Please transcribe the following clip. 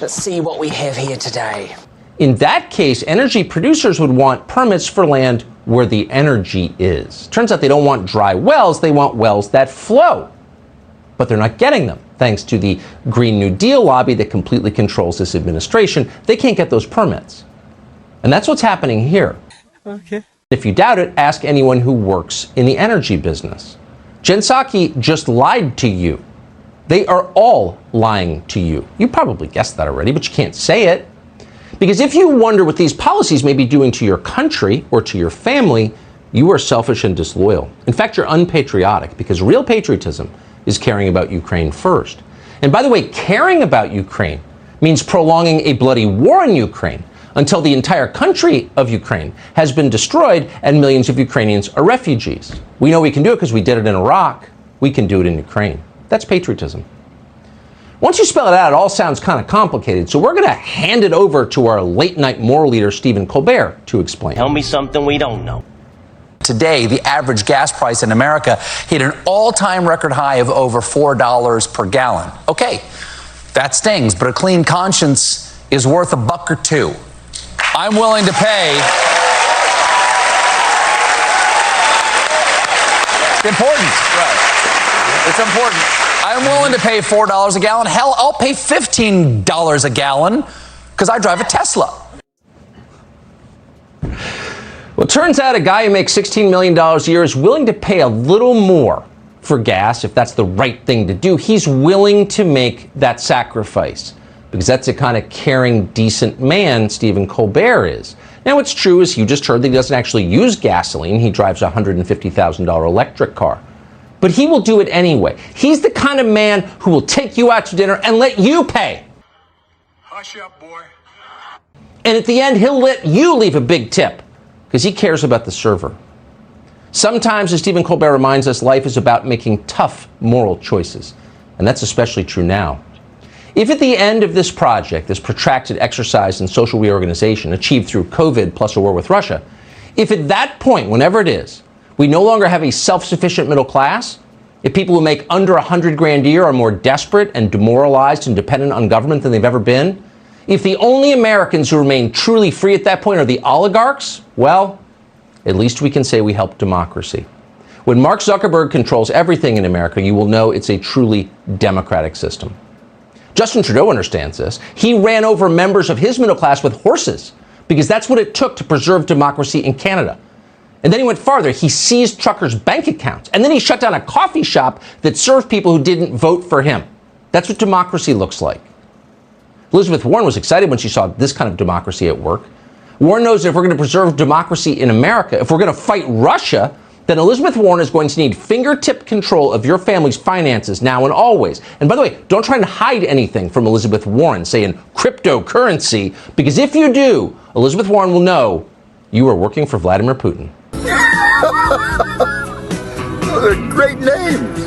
Let's see what we have here today. In that case, energy producers would want permits for land where the energy is. Turns out they don't want dry wells, they want wells that flow. But they're not getting them. Thanks to the Green New Deal lobby that completely controls this administration, they can't get those permits. And that's what's happening here. Okay. If you doubt it, ask anyone who works in the energy business. Jen Psaki just lied to you. They are all lying to you. You probably guessed that already, but you can't say it. Because if you wonder what these policies may be doing to your country or to your family, you are selfish and disloyal. In fact, you're unpatriotic, because real patriotism is caring about Ukraine first. And by the way, caring about Ukraine means prolonging a bloody war in Ukraine until the entire country of Ukraine has been destroyed and millions of Ukrainians are refugees. We know we can do it because we did it in Iraq. We can do it in Ukraine. That's patriotism. Once you spell it out, it all sounds kind of complicated, so we're going to hand it over to our late-night moral leader, Stephen Colbert, to explain. Tell me something we don't know. Today, the average gas price in America hit an all-time record high of over $4 per gallon. Okay, that stings, but a clean conscience is worth $1 or $2. I'm willing to pay. It's important. Right. It's important. I'm willing to pay $4 a gallon. Hell, I'll pay $15 a gallon because I drive a Tesla. Well, it turns out a guy who makes $16 million a year is willing to pay a little more for gas if that's the right thing to do. He's willing to make that sacrifice because that's the kind of caring, decent man Stephen Colbert is. Now, what's true is you just heard that he doesn't actually use gasoline. He drives a $150,000 electric car. But he will do it anyway. He's the kind of man who will take you out to dinner and let you pay. Hush up, boy. And at the end, he'll let you leave a big tip because he cares about the server. Sometimes, as Stephen Colbert reminds us, life is about making tough moral choices. And that's especially true now. If at the end of this project, this protracted exercise in social reorganization achieved through COVID plus a war with Russia, if at that point, whenever it is, we no longer have a self-sufficient middle class, if people who make under $100,000 a year are more desperate and demoralized and dependent on government than they've ever been, if the only Americans who remain truly free at that point are the oligarchs, well, at least we can say we helped democracy. When Mark Zuckerberg controls everything in America, you will know it's a truly democratic system. Justin Trudeau understands this. He ran over members of his middle class with horses because that's what it took to preserve democracy in Canada. And then he went farther. He seized truckers' bank accounts. And then he shut down a coffee shop that served people who didn't vote for him. That's what democracy looks like. Elizabeth Warren was excited when she saw this kind of democracy at work. Warren knows that if we're going to preserve democracy in America, if we're going to fight Russia, then Elizabeth Warren is going to need fingertip control of your family's finances now and always. And by the way, don't try and hide anything from Elizabeth Warren, say in cryptocurrency, because if you do, Elizabeth Warren will know you are working for Vladimir Putin. Those are great names.